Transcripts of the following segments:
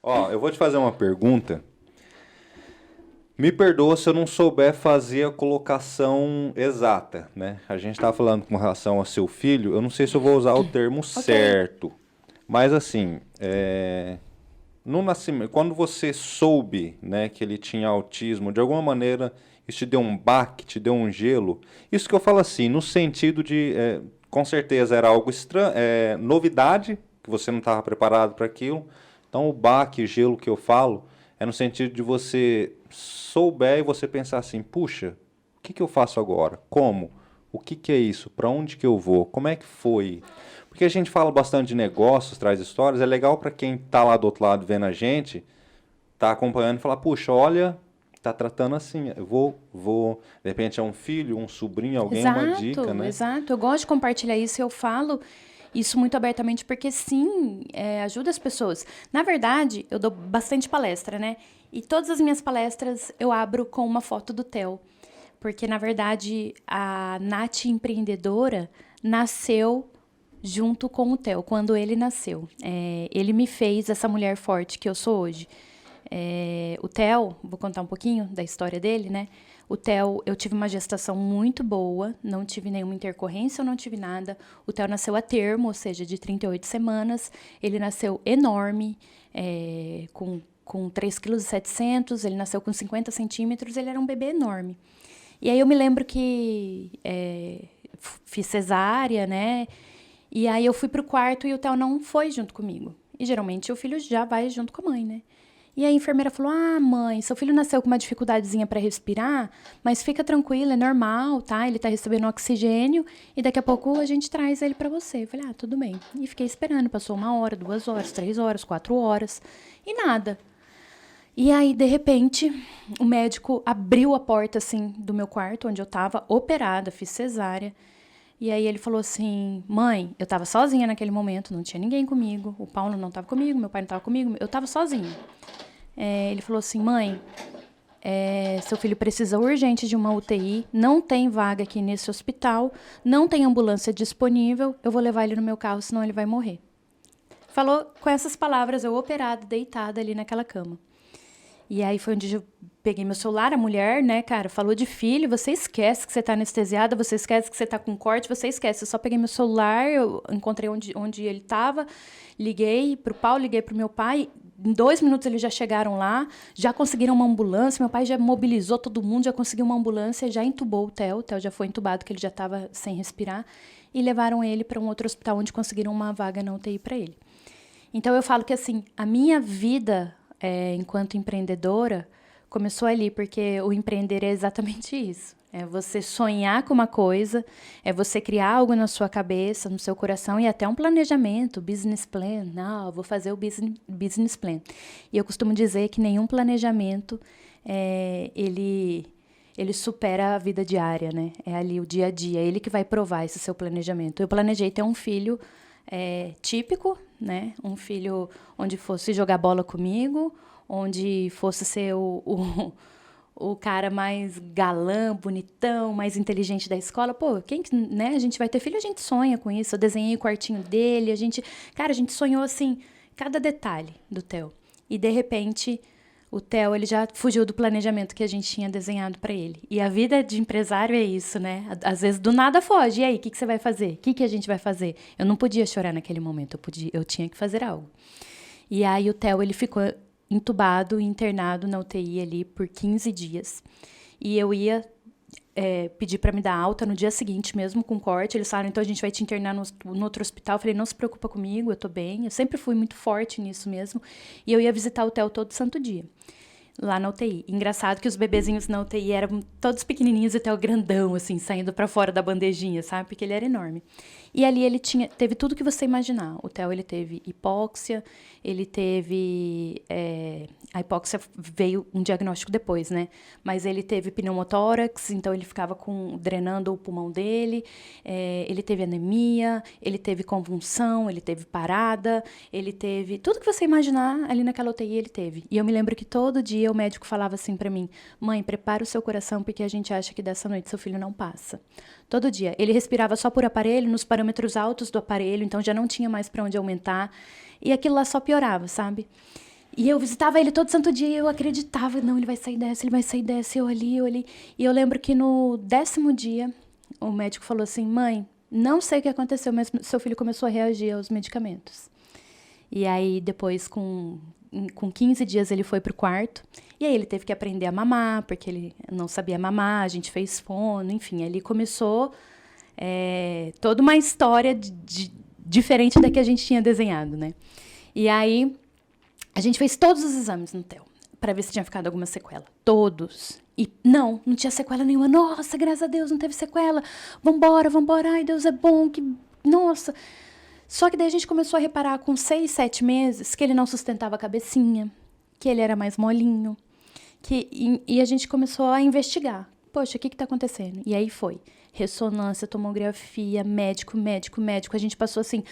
Ó, eu vou te fazer uma pergunta. Me perdoa se eu não souber fazer a colocação exata, né? A gente tá falando com relação ao seu filho, eu não sei se eu vou usar o termo Ok. certo, mas assim, no nascimento, quando você soube, né, que ele tinha autismo, de alguma maneira isso te deu um baque, te deu um gelo. Isso que eu falo assim, no sentido de, com certeza era algo estranho, novidade, que você não estava preparado para aquilo. Então o baque, o gelo que eu falo, é no sentido de você souber e você pensar assim, puxa, o que que eu faço agora? Como? O que que é isso? Para onde que eu vou? Como é que foi? Porque a gente fala bastante de negócios, traz histórias, é legal para quem tá lá do outro lado vendo a gente, tá acompanhando e falar, puxa, olha, tá tratando assim, de repente é um filho, um sobrinho, alguém, uma dica, Exato, né? exato. Eu gosto de compartilhar isso. Eu falo isso muito abertamente porque, sim, ajuda as pessoas. Na verdade, eu dou bastante palestra, né? E todas as minhas palestras eu abro com uma foto do Theo. Porque, na verdade, a Nath empreendedora nasceu junto com o Theo, quando ele nasceu. Ele me fez essa mulher forte que eu sou hoje. O Theo, vou contar um pouquinho da história dele, né? O Theo, eu tive uma gestação muito boa, não tive nenhuma intercorrência, eu não tive nada. O Theo nasceu a termo, ou seja, de 38 semanas. Ele nasceu enorme, com 3,7 kg, ele nasceu com 50 centímetros, ele era um bebê enorme. E aí eu me lembro que fiz cesárea, né? E aí eu fui pro quarto e o Theo não foi junto comigo. E geralmente o filho já vai junto com a mãe, né? E a enfermeira falou: "Ah, mãe, seu filho nasceu com uma dificuldadezinha para respirar, mas fica tranquila, é normal, tá? Ele tá recebendo oxigênio e daqui a pouco a gente traz ele para você". Eu falei: "Ah, tudo bem". E fiquei esperando, passou 1 hora, 2 horas, 3 horas, 4 horas e nada. E aí, de repente, o médico abriu a porta assim do meu quarto, onde eu tava operada, fiz cesárea. E aí ele falou assim: "Mãe, eu tava sozinha naquele momento, não tinha ninguém comigo. O Paulo não tava comigo, meu pai não tava comigo, eu tava sozinha". Ele falou assim: "Mãe, seu filho precisa urgente de uma UTI, não tem vaga aqui nesse hospital, não tem ambulância disponível, eu vou levar ele no meu carro, senão ele vai morrer". Falou com essas palavras, eu operada, deitada ali naquela cama. E aí foi onde eu peguei meu celular, a mulher, né, cara, falou de filho, você esquece que você tá anestesiada, você esquece que você tá com corte, você esquece. Eu só peguei meu celular, eu encontrei onde ele tava, liguei pro Paulo, liguei pro meu pai. Em 2 minutos eles já chegaram lá, já conseguiram uma ambulância, meu pai já mobilizou todo mundo, já conseguiu uma ambulância, já entubou o Theo já foi entubado, que ele já estava sem respirar, e levaram ele para um outro hospital onde conseguiram uma vaga na UTI para ele. Então eu falo que assim, a minha vida enquanto empreendedora começou ali, porque o empreender é exatamente isso. É você sonhar com uma coisa, é você criar algo na sua cabeça, no seu coração e até um planejamento, business plan. Não, eu vou fazer o business plan. E eu costumo dizer que nenhum planejamento ele supera a vida diária, né? É ali o dia a dia, é ele que vai provar esse seu planejamento. Eu planejei ter um filho típico, né? Um filho onde fosse jogar bola comigo, onde fosse ser o cara mais galã, bonitão, mais inteligente da escola. Pô, né? A gente vai ter filho, a gente sonha com isso. Eu desenhei o quartinho dele, cara, a gente sonhou assim, cada detalhe do Theo. E de repente, o Theo, ele já fugiu do planejamento que a gente tinha desenhado para ele. E a vida de empresário é isso, né? Às vezes do nada foge. E aí, o que você vai fazer? O que a gente vai fazer? Eu não podia chorar naquele momento, eu tinha que fazer algo. E aí o Theo, ele ficou entubado e internado na UTI ali por 15 dias. E eu ia pedir para me dar alta no dia seguinte, mesmo com corte. Eles falaram, então a gente vai te internar no outro hospital. Eu falei, não se preocupa comigo, eu tô bem. Eu sempre fui muito forte nisso mesmo. E eu ia visitar o Theo todo santo dia, lá na UTI. Engraçado que os bebezinhos na UTI eram todos pequenininhos e o Theo grandão, assim, saindo para fora da bandejinha, sabe? Porque ele era enorme. E ali ele teve tudo que você imaginar. O Theo, ele teve hipóxia, ele teve... a hipóxia veio um diagnóstico depois, né? Mas ele teve pneumotórax, então ele ficava drenando o pulmão dele. Ele teve anemia, ele teve convulsão, ele teve parada, ele teve... Tudo que você imaginar ali naquela UTI, ele teve. E eu me lembro que todo dia o médico falava assim pra mim, mãe, prepara o seu coração porque a gente acha que dessa noite seu filho não passa. Todo dia. Ele respirava só por aparelho, nos parâmetros altos do aparelho, então já não tinha mais para onde aumentar. E aquilo lá só piorava, sabe? E eu visitava ele todo santo dia e eu acreditava, não, ele vai sair dessa, ele vai sair dessa, eu ali, eu ali. E eu lembro que no 10º dia, o médico falou assim, mãe, não sei o que aconteceu, mas seu filho começou a reagir aos medicamentos. E aí, depois, com 15 dias, ele foi pro quarto. E aí, ele teve que aprender a mamar, porque ele não sabia mamar, a gente fez fono, enfim. Ali começou toda uma história diferente da que a gente tinha desenhado, né? E aí, a gente fez todos os exames no TEL, para ver se tinha ficado alguma sequela. Todos. E não tinha sequela nenhuma. Nossa, graças a Deus, não teve sequela. Vambora, vambora. Ai, Deus é bom. Nossa. Só que daí a gente começou a reparar com 6, 7 meses que ele não sustentava a cabecinha, que ele era mais molinho. E a gente começou a investigar. Poxa, o que está acontecendo? E aí foi ressonância, tomografia, médico. A gente passou, assim,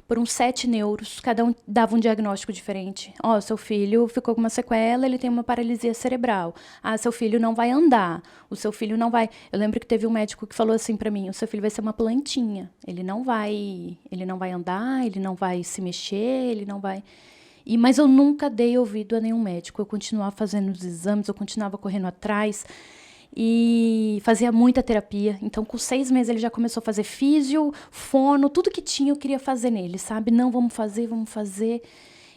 por uns 7 neuros. Cada um dava um diagnóstico diferente. Ó, seu filho ficou com uma sequela, ele tem uma paralisia cerebral. Ah, seu filho não vai andar. O seu filho não vai... Eu lembro que teve um médico que falou assim pra mim, o seu filho vai ser uma plantinha. Ele não vai andar, ele não vai se mexer, ele não vai... Mas eu nunca dei ouvido a nenhum médico. Eu continuava fazendo os exames, eu continuava correndo atrás... E fazia muita terapia. Então, com 6 meses, ele já começou a fazer físio, fono, tudo que tinha eu queria fazer nele, sabe? Não, vamos fazer.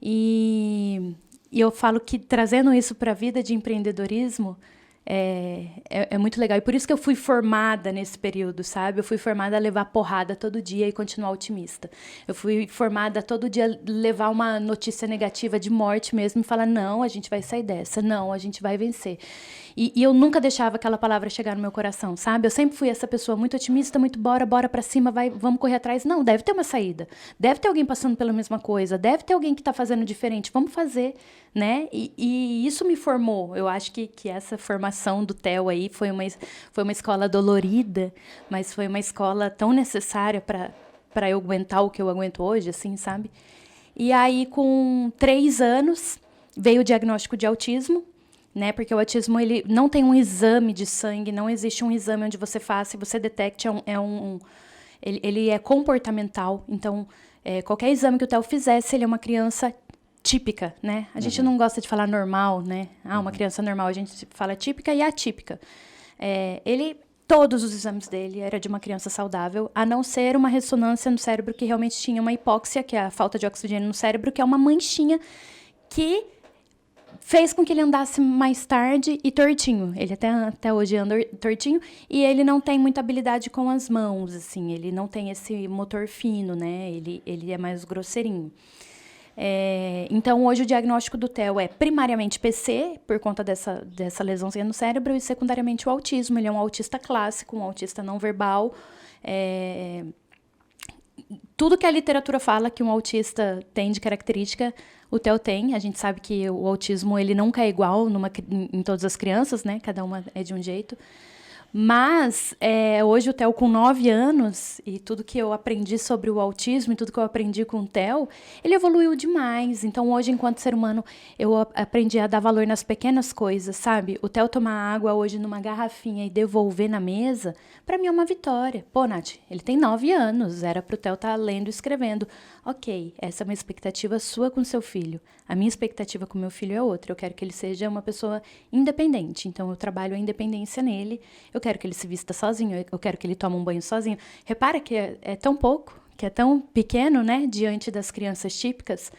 E eu falo que, trazendo isso para a vida de empreendedorismo, é muito legal. E por isso que eu fui formada nesse período, sabe? Eu fui formada a levar porrada todo dia e continuar otimista. Eu fui formada a todo dia levar uma notícia negativa de morte mesmo e falar, não, a gente vai sair dessa, não, a gente vai vencer. E eu nunca deixava aquela palavra chegar no meu coração, sabe? Eu sempre fui essa pessoa muito otimista, muito bora pra cima, vamos correr atrás. Não, deve ter uma saída. Deve ter alguém passando pela mesma coisa. Deve ter alguém que está fazendo diferente. Vamos fazer, né? E isso me formou. Eu acho que essa formação do TEL aí foi uma escola dolorida, mas foi uma escola tão necessária para eu aguentar o que eu aguento hoje, assim, sabe? E aí, com 3 anos, veio o diagnóstico de autismo, né? Porque o autismo, ele não tem um exame de sangue, não existe um exame onde você faça e você detecte, ele é comportamental. Então, qualquer exame que o TEL fizesse, ele é uma criança típica, né? A gente não gosta de falar normal, né? Uma criança normal, a gente fala típica e atípica. Todos os exames dele eram de uma criança saudável, a não ser uma ressonância no cérebro que realmente tinha uma hipóxia, que é a falta de oxigênio no cérebro, que é uma manchinha que fez com que ele andasse mais tarde e tortinho. Ele até hoje anda tortinho e ele não tem muita habilidade com as mãos, assim. Ele não tem esse motor fino, né? Ele é mais grosseirinho. Então, hoje o diagnóstico do TEL é primariamente PC, por conta dessa lesãozinha no cérebro, e secundariamente o autismo. Ele é um autista clássico, um autista não verbal. Tudo que a literatura fala que um autista tem de característica, o TEL tem. A gente sabe que o autismo ele nunca é igual em todas as crianças, né? Cada uma é de um jeito. Mas, hoje o TEL com 9 anos, e tudo que eu aprendi sobre o autismo, e tudo que eu aprendi com o TEL, ele evoluiu demais. Então, hoje, enquanto ser humano, eu aprendi a dar valor nas pequenas coisas, sabe? O TEL tomar água hoje numa garrafinha e devolver na mesa, para mim é uma vitória. Pô, Nath, ele tem 9 anos, era pro TEL estar lendo e escrevendo. Ok, essa é uma expectativa sua com seu filho. A minha expectativa com meu filho é outra. Eu quero que ele seja uma pessoa independente. Então, eu trabalho a independência nele. Eu quero que ele se vista sozinho. Eu quero que ele tome um banho sozinho. Repara que é tão pouco, que é tão pequeno, né? Diante das crianças típicas.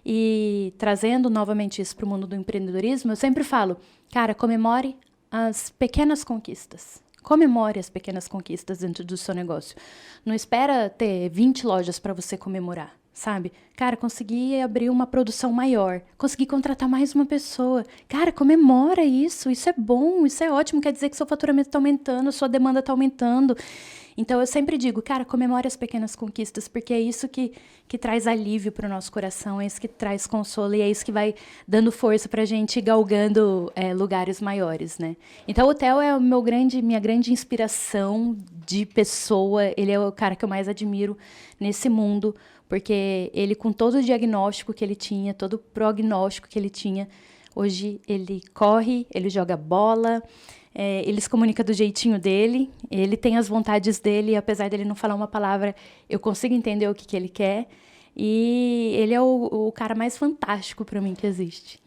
E trazendo novamente isso para o mundo do empreendedorismo, eu sempre falo, cara, comemore as pequenas conquistas. Comemore as pequenas conquistas dentro do seu negócio. Não espera ter 20 lojas para você comemorar, sabe? Cara, consegui abrir uma produção maior, consegui contratar mais uma pessoa. Cara, comemora isso é bom, isso é ótimo, quer dizer que seu faturamento está aumentando, sua demanda está aumentando. Então, eu sempre digo, cara, comemore as pequenas conquistas, porque é isso que traz alívio para o nosso coração, é isso que traz consolo e é isso que vai dando força para a gente ir galgando lugares maiores, né? Então, o Theo é minha grande inspiração de pessoa, ele é o cara que eu mais admiro nesse mundo, porque ele, com todo o diagnóstico que ele tinha, todo o prognóstico que ele tinha, hoje ele corre, ele joga bola, ele se comunica do jeitinho dele, ele tem as vontades dele, e apesar dele não falar uma palavra, eu consigo entender o que ele quer. E ele é o cara mais fantástico para mim que existe.